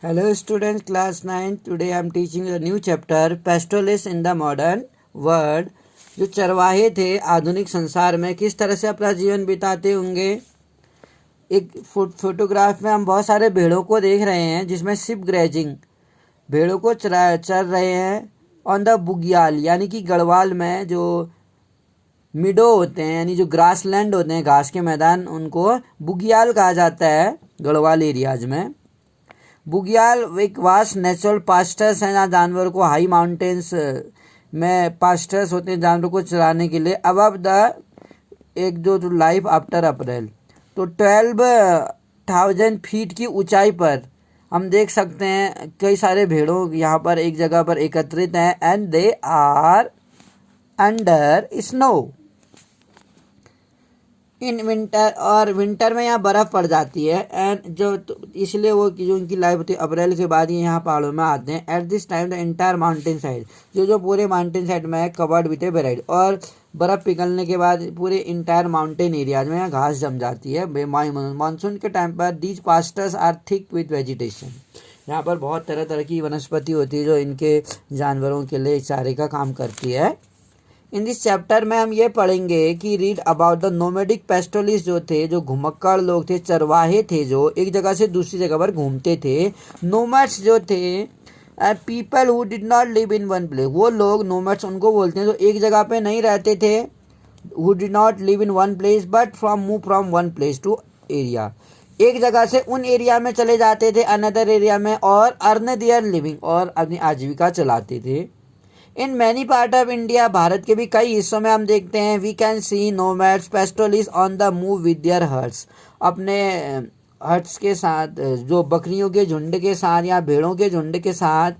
Hello students, class 9. Today I am teaching a new chapter, Pastoralists in the Modern World. जो चरवाहे थे आधुनिक संसार में किस तरह से अपना जीवन बिताते होंगे। एक फोटोग्राफ में हम बहुत सारे भेड़ों को देख रहे हैं जिसमें शिप ग्रेजिंग भेड़ों को चर रहे हैं ऑन द बुग्याल यानी कि गढ़वाल में जो मिडो होते हैं यानी जो ग्रास लैंड होते हैं घास के मैदान उनको बुग्याल कहा जाता है गढ़वाल एरियाज में। बुग्याल एक वास्ट नेचुरल पास्टर्स हैं जहाँ जानवरों को हाई माउंटेन्स में पास्टर्स होते हैं जानवरों को चराने के लिए अबव द एक जो लाइफ आफ्टर अप्रैल। तो 12,000 फीट की ऊंचाई पर हम देख सकते हैं कई सारे भेड़ों यहाँ पर एक जगह पर एकत्रित हैं and they are under snow in winter और विंटर में यहाँ बर्फ़ पड़ जाती है एंड इसलिए वो जो उनकी लाइफ होती है अप्रैल के बाद ये यहाँ पहाड़ों में आते हैं। At this time the entire mountain side जो पूरे माउंटेन साइड में है कवर्ड विथ ए वेराइटी और बर्फ़ पिघलने के बाद पूरे इंटायर माउंटेन एरियाज में यहाँ घास जम जाती है। मानसून के टाइम पर these pastures are thick with vegetation. यहाँ पर बहुत तरह तरह की वनस्पति होती है जो इनके जानवरों के लिए चारे का काम करती है। इन दिस चैप्टर में हम ये पढ़ेंगे कि रीड अबाउट द नोमैडिक पेस्टोलिस्ट जो थे जो घुमक्कड़ लोग थे चरवाहे थे जो एक जगह से दूसरी जगह पर घूमते थे। नोमैड्स जो थे people who did not live in one place वो लोग नोमैड्स उनको बोलते हैं जो एक जगह पे नहीं रहते थे। Who did not live in one place but move from one place to area एक जगह से उन एरिया में चले जाते थे अनदर एरिया में और अर्न देयर लिविंग और अपनी आजीविका चलाते थे। In many part of India Bharat के भी कई हिस्सों में हम देखते हैं we can see nomads pastoralist on the move with their herds अपने हर्ट्स के साथ जो बकरियों के झुंड के साथ या भेड़ों के झुंड के साथ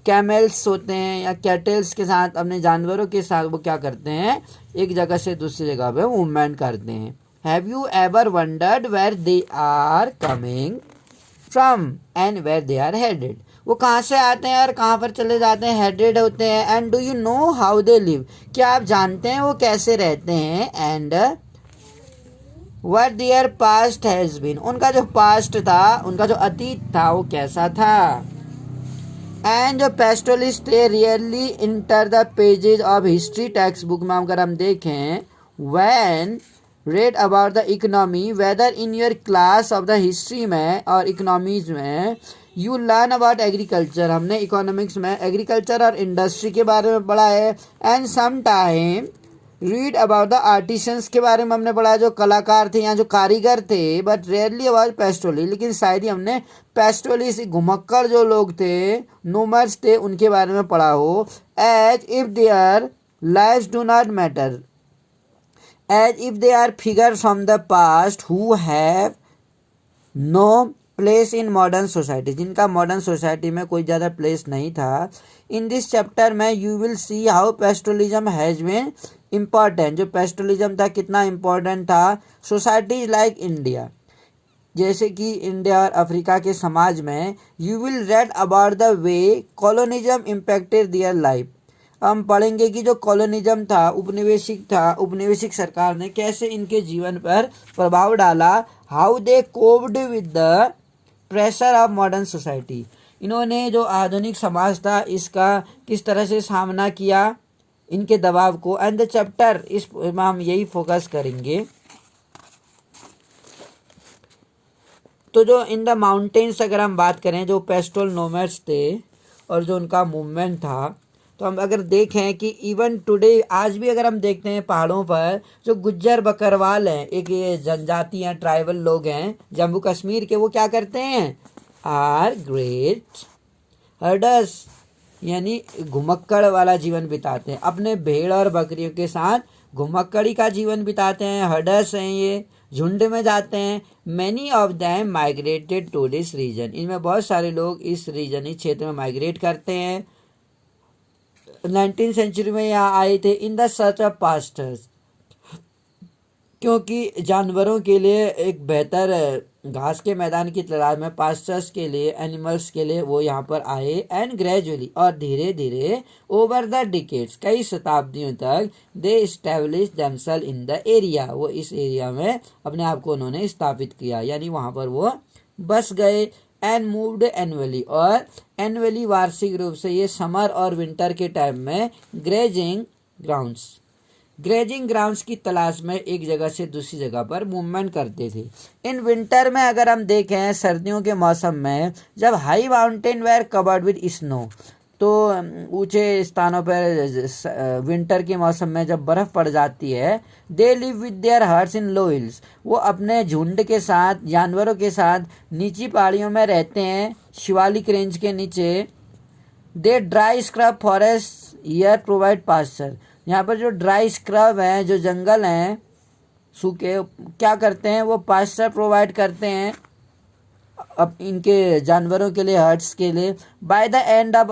कैमल्स होते हैं या कैटल्स के साथ अपने जानवरों के साथ वो क्या करते हैं एक जगह से दूसरी जगह पे मूवमेंट करते हैं। Have you ever wondered where they are coming from and where they are headed वो कहाँ से आते हैं और कहाँ पर चले जाते हैं हेडेड होते हैं। And do you know how they live क्या आप जानते हैं वो कैसे रहते हैं। And what their past has been उनका जो पास्ट था उनका जो अतीत था वो कैसा था। एंड जो पेस्टोलिस्ट थे really enter the pages of history text book में अगर हम देखें when read about the economy whether in your class of the history में और economies में you learn about agriculture हमने economics में agriculture और industry के बारे में पढ़ा है। and sometime read about the artisans के बारे में हमने पढ़ा है जो कलाकार थे या जो कारीगर थे but rarely about pastoralists लेकिन शायद ही हमने pastoralists घुमक्कड़ जो लोग थे nomads थे उनके बारे में पढ़ा हो। as if their lives do not matter as if they are figures from the past who have no place in modern society जिनका modern society में कोई ज़्यादा place नहीं था। in this chapter में you will see how pastoralism has been important जो pastoralism था कितना important था societies like India जैसे कि इंडिया और अफ्रीका के समाज में। you will read about the way colonialism impacted their life हम पढ़ेंगे कि जो कॉलोनिज्म था उपनिवेशिक सरकार ने कैसे इनके जीवन पर प्रभाव डाला। How they coped with the pressure of modern society इन्होंने जो आधुनिक समाज था इसका किस तरह से सामना किया इनके दबाव को। एंड द चैप्टर इस में हम यही फोकस करेंगे। तो जो इन द माउंटेन्स अगर हम बात करें जो पेस्टोल नोमैड्स थे और जो उनका मूवमेंट था तो हम अगर देखें कि इवन टुडे आज भी अगर हम देखते हैं पहाड़ों पर जो गुज्जर बकरवाल हैं एक ये जनजाति हैं ट्राइबल लोग हैं जम्मू कश्मीर के वो क्या करते हैं आर ग्रेट हर्डर्स यानी घुमक्कड़ वाला जीवन बिताते हैं अपने भेड़ और बकरियों के साथ घुमक्कड़ी का जीवन बिताते हैं। हर्डर्स हैं ये झुंड में जाते हैं। Many of them migrated to this region इनमें बहुत सारे लोग इस रीजन इस क्षेत्र में माइग्रेट करते हैं। 19वीं सेंचुरी में यहाँ आए थे in the search of pastors क्योंकि जानवरों के लिए एक बेहतर घास के मैदान की तलाश में पास्टर्स के लिए एनिमल्स के लिए वो यहाँ पर आए। एंड ग्रेजुअली और धीरे धीरे ओवर द डिकेड्स कई शताब्दियों तक they establish themselves in the area वो इस एरिया में अपने आप को उन्होंने स्थापित किया यानी वहाँ पर वो बस गए। एंड मूव्ड एनुअली, और एनुअली वार्षिक रूप से ये समर और विंटर के टाइम में ग्रेजिंग ग्राउंड्स की तलाश में एक जगह से दूसरी जगह पर मूवमेंट करते थे। इन विंटर में अगर हम देखें, सर्दियों के मौसम में जब high mountain were covered with snow, तो ऊंचे स्थानों पर विंटर के मौसम में जब बर्फ़ पड़ जाती है, they live with their herds in low hills, वो अपने झुंड के साथ, जानवरों के साथ नीची पहाड़ियों में रहते हैं, शिवालिक रेंज के नीचे। They dry scrub forest are provide pasture, यहाँ पर जो ड्राई स्क्रब हैं, जो जंगल हैं सूखे, क्या करते हैं, वो पास्चर प्रोवाइड करते हैं अब इनके जानवरों के लिए, हर्ट्स के लिए। By the end of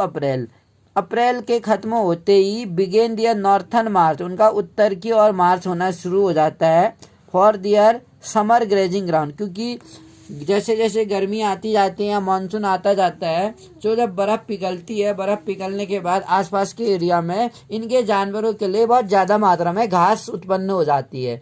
April के ख़त्म होते ही बिगेन दियर नॉर्थन मार्च, उनका उत्तर की ओर मार्च होना शुरू हो जाता है for their summer grazing ground, क्योंकि जैसे जैसे गर्मी आती जाती है या मानसून आता जाता है, तो जब बर्फ़ पिघलती है, बर्फ़ पिघलने के बाद आसपास के एरिया में इनके जानवरों के लिए बहुत ज़्यादा मात्रा में घास उत्पन्न हो जाती है।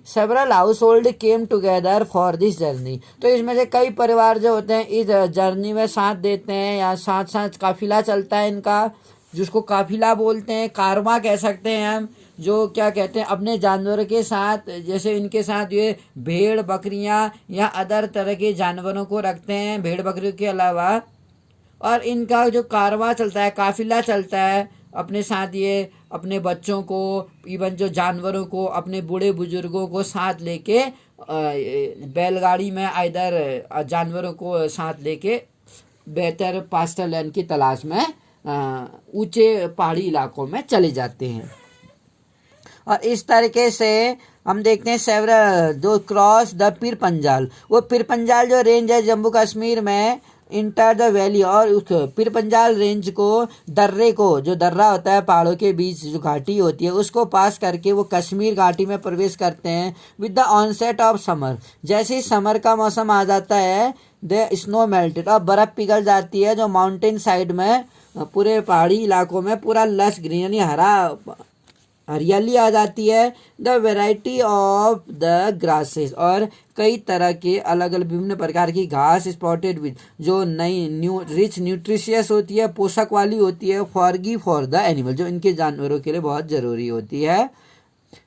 Several house hold came together for this journey, तो इसमें से कई परिवार जो होते हैं इस जर्नी में साथ देते हैं, या साथ साथ काफिला चलता है इनका, जिसको काफिला बोलते हैं, कारवां कह सकते हैं हम, जो क्या कहते हैं, अपने जानवरों के साथ, जैसे इनके साथ ये भेड़ बकरियां या अदर तरह के जानवरों को रखते हैं भेड़ बकरियों के अलावा, और इनका जो कारवां चलता है, काफिला चलता है, अपने साथ ये अपने बच्चों को, इवन जो जानवरों को, अपने बूढ़े बुजुर्गों को साथ लेके बैलगाड़ी में इधर जानवरों को साथ लेके बेहतर पास्चर लैंड की तलाश में ऊंचे पहाड़ी इलाकों में चले जाते हैं। और इस तरीके से हम देखते हैं सेवरल दो क्रॉस द पीर पंजाल, वो पीर पंजाल जो रेंज है जम्मू कश्मीर में, इंटर द वैली, और उस पीर पंजाल रेंज को, दर्रे को, जो दर्रा होता है पहाड़ों के बीच जो घाटी होती है, उसको पास करके वो कश्मीर घाटी में प्रवेश करते हैं with the onset of summer, जैसे ही समर का मौसम आ जाता है, द स्नो मेल्टेड, और बर्फ़ पिघल जाती है, जो माउंटेन साइड में पूरे पहाड़ी इलाकों में पूरा लश ग्रीन यानी हरियाली आ जाती है। The variety of the grasses, और कई तरह के अलग अलग विभिन्न प्रकार की घास, स्पॉटेड विद, जो नई रिच न्यूट्रिशियस होती है, पोषक वाली होती है, फॉर द एनिमल, जो इनके जानवरों के लिए बहुत ज़रूरी होती है।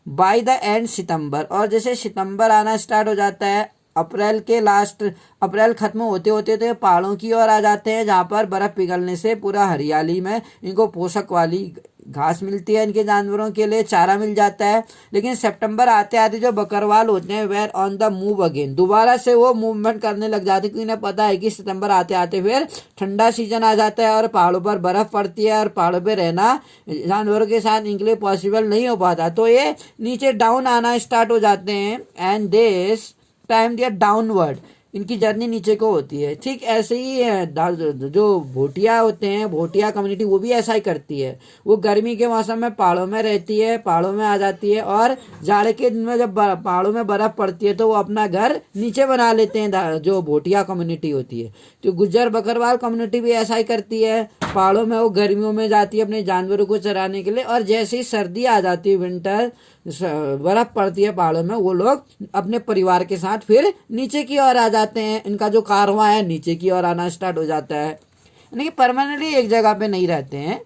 बाय द एंड सितंबर, और जैसे सितंबर आना स्टार्ट हो जाता है, अप्रैल खत्म होते होते तो पहाड़ों की ओर आ जाते हैं, जहाँ पर बर्फ़ पिघलने से पूरा हरियाली में इनको पोषक वाली घास मिलती है, इनके जानवरों के लिए चारा मिल जाता है। लेकिन सितंबर आते आते जो बकरवाल होते हैं were on the move again, दोबारा से वो मूवमेंट करने लग जाते हैं, क्योंकि इन्हें पता है कि सितंबर आते आते फिर ठंडा सीजन आ जाता है और पहाड़ों पर बर्फ़ पड़ती है, और पहाड़ों पर रहना जानवरों के साथ इनके लिए पॉसिबल नहीं हो पाता, तो ये नीचे डाउन आना स्टार्ट हो जाते हैं। एंड दिस टाइम दिया डाउनवर्ड, इनकी जर्नी नीचे को होती है। ठीक ऐसे ही जो भोटिया होते हैं, भोटिया कम्युनिटी, वो भी ऐसा ही करती है, वो गर्मी के मौसम में पहाड़ों में रहती है, पहाड़ों में आ जाती है, और जाड़े के दिन में जब पहाड़ों में बर्फ़ पड़ती है तो वो अपना घर नीचे बना लेते हैं, जो भोटिया कम्युनिटी होती है। तो गुज्जर बकरवाल कम्युनिटी भी ऐसा ही करती है, पहाड़ों में वो गर्मियों में जाती है अपने जानवरों को चराने के लिए, और जैसे ही सर्दी आ जाती है, विंटर, बर्फ़ पड़ती है पहाड़ों में, वो लोग अपने परिवार के साथ फिर नीचे की ओर आ जाते हैं, इनका जो कारवां है नीचे की ओर आना स्टार्ट हो जाता है, यानी कि परमानेंटली एक जगह पे नहीं रहते हैं।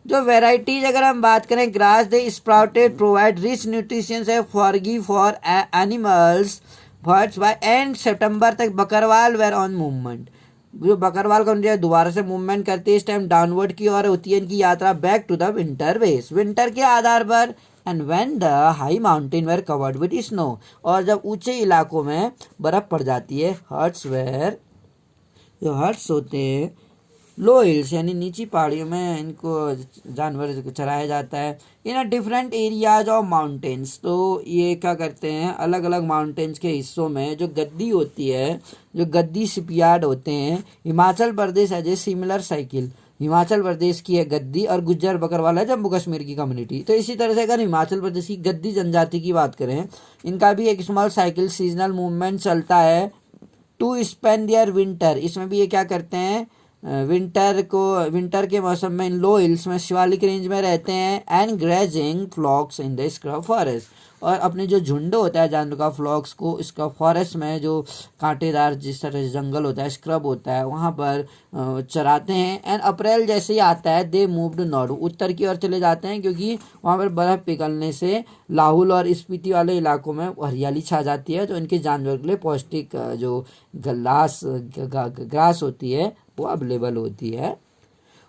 जो वेराइटीज अगर हम बात करें, grass they sprouted provide rich nutritions है for animals, birds. By end सितंबर तक बकरवाल वेर ऑन मूवमेंट, जो बकरवाल कम्युनिटी दोबारा से मूवमेंट करती है, इस टाइम डाउनवर्ड की ओर होती है इनकी यात्रा, back to the winter base, winter के आधार पर। And when the high mountain were covered with snow, और जब ऊंचे इलाकों में बर्फ़ पड़ जाती है, जो हर्ट्स होते हैं लो हिल्स यानी नीची पहाड़ियों में इनको जानवर चराया जाता है, in a different areas of mountains. तो ये क्या करते हैं, अलग अलग माउंटेन्स के हिस्सों में जो गद्दी होती है, जो गद्दी शिपयार्ड होते हैं, Himachal Pradesh as a similar cycle, Himachal Pradesh की है गद्दी, और गुज्जर बकरवाल है जम्मू कश्मीर की कम्युनिटी। तो इसी तरह से अगर हिमाचल प्रदेश की गद्दी जनजाति की बात करें, इनका भी एक स्मॉल साइकिल सीजनल मूवमेंट चलता है टू स्पेंड देयर विंटर, इसमें भी ये क्या करते हैं, विंटर के मौसम में इन लो हिल्स में शिवालिक रेंज में रहते हैं and grazing flocks in the scrub forest, और अपने जो झुंड होता है जानवर का फ्लॉक्स को स्क्रब फॉरेस्ट में जो कांटेदार जिस तरह से जंगल होता है स्क्रब होता है वहाँ पर चराते हैं। एंड अप्रैल जैसे ही आता है दे मूव्ड नॉर्थ, उत्तर की ओर चले जाते हैं क्योंकि वहाँ पर बर्फ़ पिघलने से लाहौल और स्पीति वाले इलाकों में हरियाली छा जाती है, तो इनके जानवर के लिए पौष्टिक जो ग्रास होती है वो अवेलेबल होती है।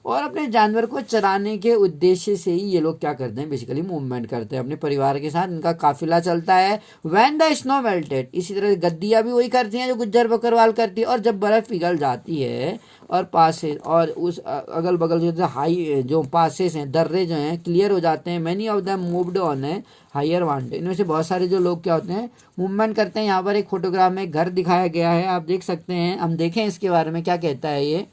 और अपने जानवर को चराने के उद्देश्य से ही ये लोग क्या करते हैं, बेसिकली मूवमेंट करते हैं अपने परिवार के साथ, इनका काफिला चलता है। व्हेन द स्नो मेल्टेड, इसी तरह गद्दियाँ भी वही करती हैं जो गुज्जर बकरवाल करती है, और जब बर्फ़ पिघल जाती है और पासेस और उस अगल बगल जो हाई जो पासेस हैं दर्रे जो हैं क्लियर हो जाते हैं, many of the moved on है हायर माउंटेन, इनमें से बहुत सारे जो लोग क्या होते हैं मूवमेंट करते हैं। यहाँ पर एक फोटोग्राफ में घर दिखाया गया है, आप देख सकते हैं, हम देखें इसके बारे में क्या कहता है।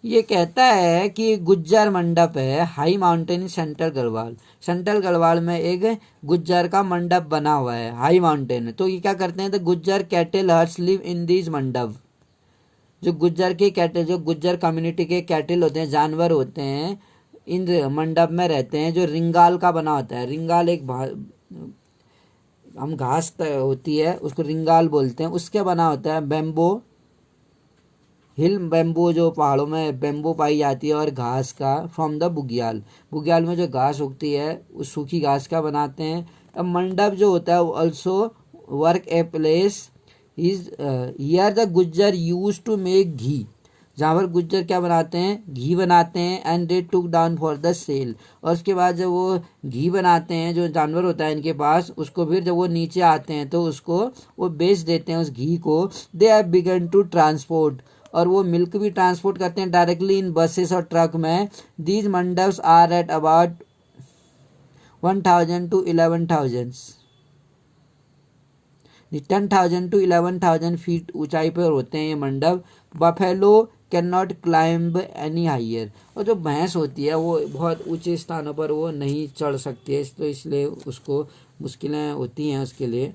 ये कहता है कि गुज्जर मंडप है high mountain central Garhwal, central Garhwal में एक गुज्जर का मंडप बना हुआ है हाई माउंटेन। तो ये क्या करते हैं, तो Gujjar cattle herds live in this mandap, जो गुज्जर के कैटल जो गुज्जर कम्युनिटी के कैटल होते हैं जानवर होते हैं इन मंडप में रहते हैं, जो रिंगाल का बना होता है। रिंगाल एक हम घास होती है उसको रिंगाल बोलते हैं, उसके बना होता है बेम्बो हिल बेम्बो, जो पहाड़ों में बेम्बो पाई जाती है, और घास का फ्रॉम द बुग्याल, बुग्याल में जो घास उगती है उस सूखी घास का बनाते हैं। अब मंडप जो होता है वो also work a place is here the Gujjar use to make ghee, जहाँ पर गुज्जर क्या बनाते हैं घी बनाते हैं। And they took down for the sale, और उसके बाद जब वो घी बनाते हैं जो जानवर होता है इनके पास, उसको फिर जब वो नीचे आते हैं तो उसको वो बेच देते हैं उस घी को। They have begun to transport, और वो मिल्क भी ट्रांसपोर्ट करते हैं डायरेक्टली इन बसेस और ट्रक में। These mandaps are at about 1000 to 11,000 10,000 to 11,000 feet ऊंचाई पर होते हैं ये मंडप। Buffalo can not climb any higher, और जो भैंस होती है वो बहुत ऊंचे स्थानों पर वो नहीं चढ़ सकती है, तो इसलिए उसको मुश्किलें होती हैं उसके लिए।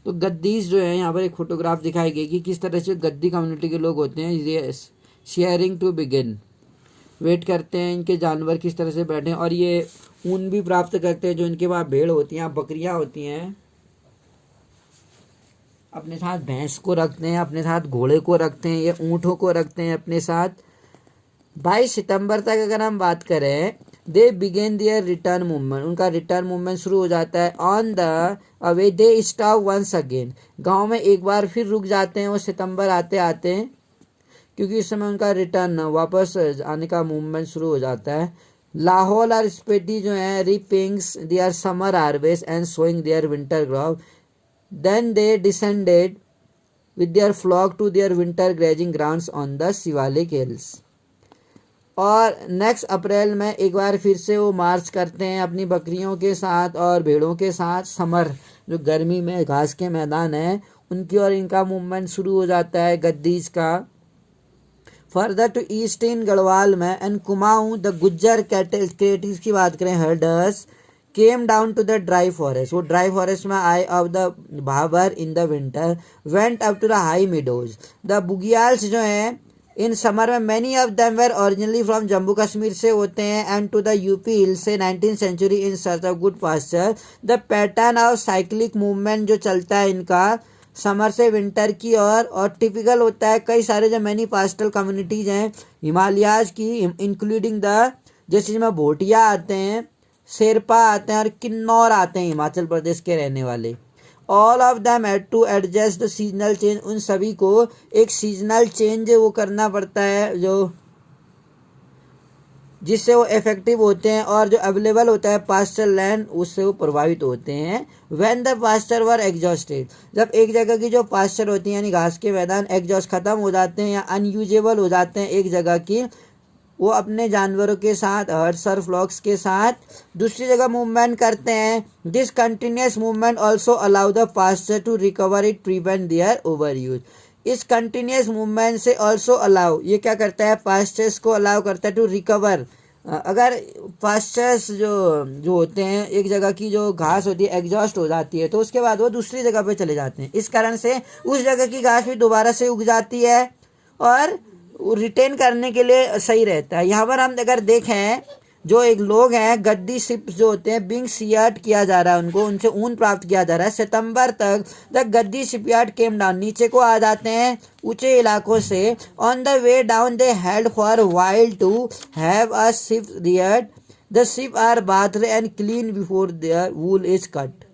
तो गद्दीज जो है यहाँ पर एक फोटोग्राफ दिखाई गई कि किस तरह से गद्दी कम्युनिटी के लोग होते हैं। शेयरिंग टू बिगिन, वेट करते हैं इनके जानवर किस तरह से बैठे, और ये ऊन भी प्राप्त करते हैं जो इनके पास भेड़ होती हैं बकरियां होती हैं, अपने साथ भैंस को रखते हैं, अपने साथ घोड़े को रखते हैं, ये ऊँटों को रखते हैं अपने साथ। 22 सितंबर तक अगर हम बात करें they begin their return movement, उनका रिटर्न मूवमेंट शुरू हो जाता है। On the away they stop once again, गांव में एक बार फिर रुक जाते हैं वो सितंबर आते आते हैं, क्योंकि इस समय उनका रिटर्न वापस आने का मूवमेंट शुरू हो जाता है। लाहौल और स्पीति जो है reapings their summer harvest and sowing their winter crop, then they descended with their flock to their winter grazing grounds on the Shivalik hills. और नेक्स्ट अप्रैल में एक बार फिर से वो मार्च करते हैं अपनी बकरियों के साथ और भेड़ों के साथ, समर जो गर्मी में घास के मैदान है उनकी, और इनका मूवमेंट शुरू हो जाता है गद्दीज का। Further to east in Garhwal में and Kumaon the Gujjar cattles की बात करें herders came down to the dry forest, वो ड्राई फॉरेस्ट में आए of the Bhabar in the winter, went up to the high meadows. The bugyals जो हैं इन समर में many of them were originally from Jammu Kashmir से होते हैं and to the UP hill से 19th century in search of good pasture. The pattern of cyclic movement जो चलता है इनका समर से विंटर की और टिपिकल होता है। कई सारे जो मैनी पास्टल कम्युनिटीज हैं हिमालयाज की, इंक्लूडिंग द जैसे जिसमें भोटिया आते हैं, शेरपा आते हैं और किन्नौर आते हैं हिमाचल प्रदेश के रहने वाले। All of them had to adjust the seasonal change, उन सभी को एक सीजनल चेंज वो करना पड़ता है जो जिससे वो इफेक्टिव होते हैं, और जो अवेलेबल होता है पास्चर लैंड उससे वो प्रभावित होते हैं। When the pasture were exhausted, जब एक जगह की जो पास्चर होती है यानी घास के मैदान एग्जॉस्ट खत्म हो जाते हैं या अनयूजेबल हो जाते हैं एक जगह की, वो अपने जानवरों के साथ हर्ड्स और फ्लॉक्स के साथ दूसरी जगह मूवमेंट करते हैं। This continuous movement also allow the pasture to recover it prevent their overuse. इस कंटिन्यूस मूवमेंट से ऑल्सो अलाउ, ये क्या करता है पास्चर्स को अलाउ करता है टू रिकवर। अगर पास्चर्स जो होते हैं एक जगह की जो घास होती है एग्जॉस्ट हो जाती है तो उसके बाद वो दूसरी जगह पे चले जाते हैं, इस कारण से उस जगह की घास भी दोबारा से उग जाती है और रिटेन करने के लिए सही रहता है। यहाँ पर हम अगर देखें जो एक लोग हैं गद्दी शिप्स जो होते हैं बिंग शिपयार्ड किया जा रहा है, उनको उनसे ऊन प्राप्त किया जा रहा है। सितंबर तक the Gaddi shipyard came down, नीचे को आ जाते हैं ऊंचे इलाकों से। On the way down they held for while to have a sheep reared, the sheep are bathed and clean before their wool is cut.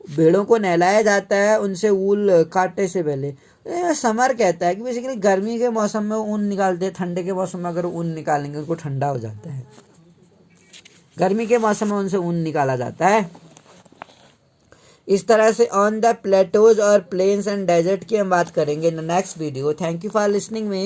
भेड़ों को नहलाया जाता है उनसे वूल काटने से पहले। समर कहता है कि बेसिकली गर्मी के मौसम में ऊन निकालते हैं, ठंडे के मौसम में अगर ऊन निकालेंगे उनको ठंडा हो जाता है। गर्मी के मौसम में उनसे ऊन निकाला जाता है। इस तरह से ऑन द प्लेटोज और प्लेन्स एंड डेजर्ट की हम बात करेंगे in the next video. Thank you for listening me.